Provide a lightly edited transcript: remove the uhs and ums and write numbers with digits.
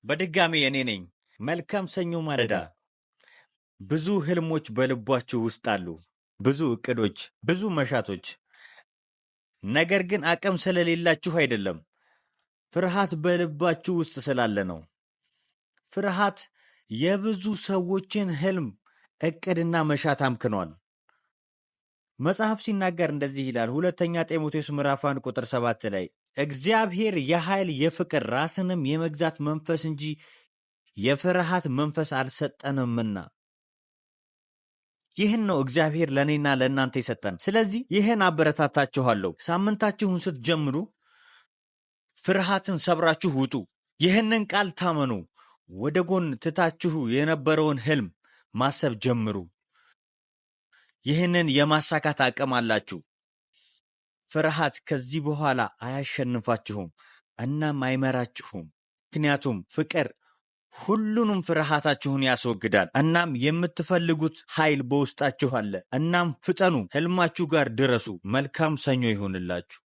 በድጋሚ እኔ ነኝ። መልካም ሰኞ ማለዳ። ብዙ ህልሞች በልባችሁ ውስጥ አሉ፣ ብዙ እቅዶች፣ ብዙ መሻቶች። ነገር ግን አቅም ስለሌላችሁ አይደለም፣ ፍርሃት በልባችሁ ውስጥ ስላለ ነው። ፍርሃት የብዙ ሰዎችን ህልም፣ እቅድና መሻት አምክኗል። መጽሐፍ ሲናገር እንደዚህ ይላል። ሁለተኛ ጢሞቴዎስ ምዕራፍ 1 ቁጥር 7 ላይ እግዚአብሔር የኃይል የፍቅር ራስንም የመግዛት መንፈስ እንጂ የፍርሃት መንፈስ አልሰጠንምና። ይህን ነው እግዚአብሔር ለእኔና ለእናንተ የሰጠን። ስለዚህ ይህን አበረታታችኋለሁ። ሳምንታችሁን ስትጀምሩ ፍርሃትን ሰብራችሁ ውጡ። ይህንን ቃል ታመኑ። ወደ ጎን ትታችሁ የነበረውን ህልም ማሰብ ጀምሩ። ይህንን የማሳካት አቅም አላችሁ። ፍርሃት ከዚህ በኋላ አያሸንፋችሁም እናም አይመራችሁም። ምክንያቱም ፍቅር ሁሉንም ፍርሃታችሁን ያስወግዳል። እናም የምትፈልጉት ኃይል በውስጣችሁ አለ። እናም ፍጠኑ፣ ህልማችሁ ጋር ድረሱ። መልካም ሰኞ ይሁንላችሁ።